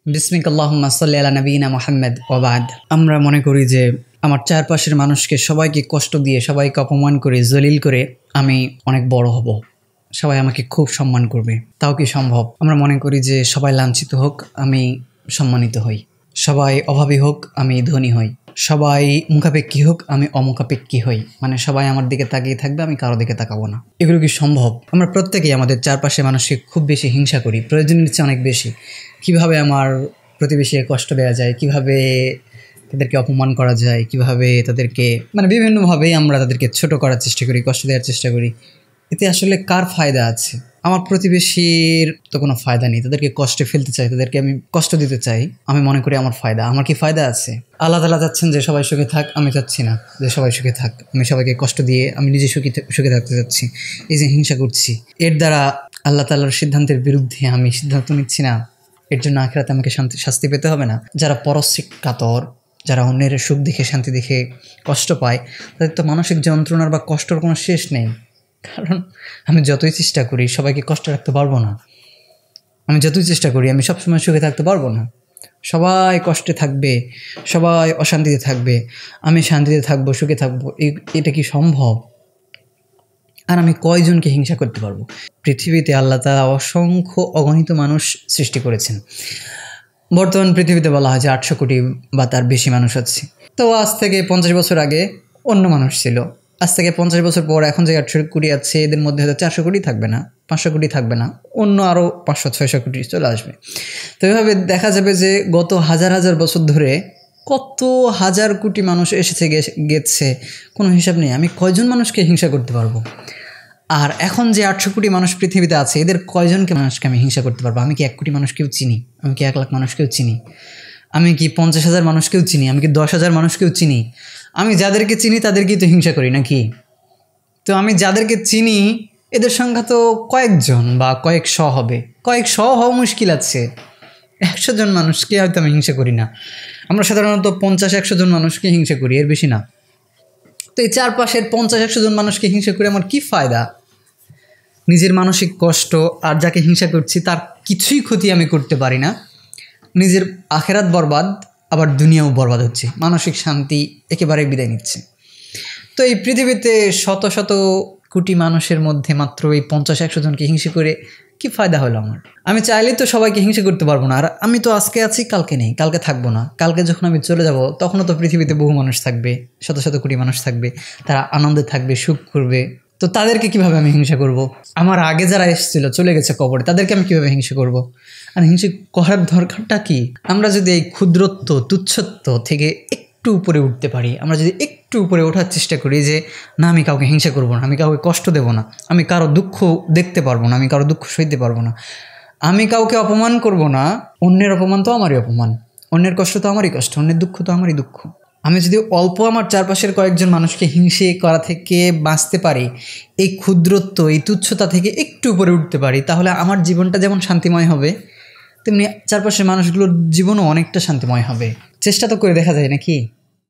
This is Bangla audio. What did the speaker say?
বিসমিকাল্লাহুম্মা সাল্লি আলা নবিয়িনা মুহাম্মদ ওয়া বাদ। আমরা মনে করি যে আমার চারপাশের মানুষকে সবাইকে কষ্ট দিয়ে, সবাইকে অপমান করে, জলিল করে আমি অনেক বড় হব, সবাই আমাকে খুব সম্মান করবে। তাও কি সম্ভব? আমরা মনে করি যে সবাই লাঞ্ছিত হোক, আমি সম্মানিত হই, সবাই অভাবী হোক, আমি ধনী হই, সবাই মুখাপেক্ষী হোক, আমি অমুখাপেক্ষী হই, মানে সবাই আমার দিকে তাকিয়ে থাকবে, আমি কারো দিকে তাকাবো না। এগুলো কি সম্ভব? আমরা প্রত্যেকেই আমাদের চারপাশে মানুষকে খুব বেশি হিংসা করি, প্রয়োজনের চেয়ে অনেক বেশি। কিভাবে আমার প্রতিবেশীকে কষ্ট দেওয়া যায়, কিভাবে তাদেরকে অপমান করা যায়, কিভাবে তাদেরকে বিভিন্নভাবেই আমরা তাদেরকে ছোট করার চেষ্টা করি, কষ্ট দেওয়ার চেষ্টা করি। এতে আসলে কার ফায়দা আছে? আমার প্রতিবেশীর তো কোনো ফায়দা নেই, তাদেরকে কষ্টে ফেলতে চাই, তাদেরকে আমি কষ্ট দিতে চাই, আমি মনে করি আমার ফায়দা। আমার কি ফায়দা আছে? আল্লাহ তাআলা চাচ্ছেন যে সবাই সুখে থাক, আমি চাচ্ছি না যে সবাই সুখে থাক, আমি সবাইকে কষ্ট দিয়ে আমি নিজে সুখে থাকতে চাচ্ছি। এই যে হিংসা করছি, এর দ্বারা আল্লাহ তাআলার সিদ্ধান্তের বিরুদ্ধে আমি সিদ্ধান্ত নিচ্ছি না, এর জন্য আখিরাতে আমাকে শাস্তি পেতে হবে না? যারা পরশ্রী কাতর, যারা অন্যের সুখ দেখে, শান্তি দেখে কষ্ট পায়, তাদের তো মানসিক যন্ত্রণার বা কষ্টর কোনো শেষ নেই। কারণ আমি যতই চেষ্টা করি সবাইকে কষ্ট রাখতে পারবো না, আমি যতই চেষ্টা করি আমি সবসময় সুখে থাকতে পারবো না। সবাই কষ্টে থাকবে, সবাই অশান্তিতে থাকবে, আমি শান্তিতে থাকবো, সুখে থাকবো, এটা কি সম্ভব? আর আমি কয়জনকে হিংসা করতে পারবো? পৃথিবীতে আল্লাহ তাআলা অসংখ্য অগণিত মানুষ সৃষ্টি করেছেন। বর্তমান পৃথিবীতে বলা হয় যে 800 কোটি বা তার বেশি মানুষ আছে। তো আজ থেকে 50 বছর আগে অন্য মানুষ ছিল, আজ থেকে 50 বছর পর এখন যে 800 কোটি আছে, এদের মধ্যে হয়তো 400 কোটি থাকবে না, 500 কোটি থাকবে না, অন্য আরও 500-600 কোটি চলে আসবে। তো এভাবে দেখা যাবে যে গত হাজার হাজার বছর ধরে কত হাজার কোটি মানুষ এসেছে গেছে, কোনো হিসাব নেই। আমি কয়জন মানুষকে হিংসা করতে পারবো? আর এখন যে 800 কোটি মানুষ পৃথিবীতে আছে, এদের কয়জনকে মানুষকে আমি হিংসা করতে পারবো? আমি কি 1 কোটি মানুষকেও চিনি? আমি কি 1 লাখ মানুষকেও চিনি? আমি কি 50,000 মানুষকেও চিনি? আমি কি 10,000 মানুষকেও চিনি? আমি যাদেরকে চিনি তাদেরকেই তো হিংসা করি নাকি? তো আমি যাদেরকে চিনি এদের সংখ্যা তো কয়েকজন বা কয়েকশ হবে, কয়েকশ হওয়া মুশকিল আছে। 100 জন মানুষকে হয়তো আমি হিংসা করি না। আমরা সাধারণত 50-100 জন মানুষকে হিংসা করি, এর বেশি না। তো এই চারপাশের 50-100 জন মানুষকে হিংসা করে আমার কি ফায়দা? নিজের মানসিক কষ্ট, আর যাকে হিংসা করছি তার কিছুই ক্ষতি আমি করতে পারি না। নিজের আখেরাত বরবাদ, আবার দুনিয়াও বরবাদ হচ্ছে, মানসিক শান্তি একেবারে বিদায় নিচ্ছে। তো এই পৃথিবীতে শত শত কোটি মানুষের মধ্যে মাত্র এই 50-100 জনকে হিংসা করে কি ফায়দা হলো আমার? আমি চাইলেই তো সবাইকে হিংসা করতে পারবো না। আর আমি তো আজকে আছি, কালকে নেই, কালকে থাকবো না। কালকে যখন আমি চলে যাব তখনও তো পৃথিবীতে বহু মানুষ থাকবে, শত শত কোটি মানুষ থাকবে, তারা আনন্দে থাকবে, সুখ করবে। তো তাদেরকে কিভাবে আমি হিংসা করব? আমার আগে যারা এসেছিল, চলে গেছে কবরে, তাদেরকে আমি কিভাবে হিংসা করব? আর হিংসা করার দরকারটা কি? আমরা যদি এই ক্ষুদ্রত্ব, তুচ্ছত্ব থেকে একটু উপরে উঠতে পারি, আমরা যদি একটু উপরে ওঠার চেষ্টা করি যে না, আমি কাউকে হিংসা করবো না, আমি কাউকে কষ্ট দেব না, আমি কারো দুঃখ দেখতে পারবো না, আমি কারো দুঃখ সইতে পারবো না, আমি কাউকে অপমান করব না। অন্যের অপমান তো আমারই অপমান, অন্যের কষ্ট তো আমারই কষ্ট, অন্যের দুঃখ তো আমারই দুঃখ। আমি যদি অল্প আমার চারপাশের কয়েকজন মানুষকে হিংসে করা থেকে বাঁচতে পারি, এই ক্ষুদ্রত্ব, এই তুচ্ছতা থেকে একটু উপরে উঠতে পারি, তাহলে আমার জীবনটা যেমন শান্তিময় হবে, তেমনি চারপাশের মানুষগুলোর জীবনও অনেকটা শান্তিময় হবে। চেষ্টা তো করে দেখা যায় নাকি?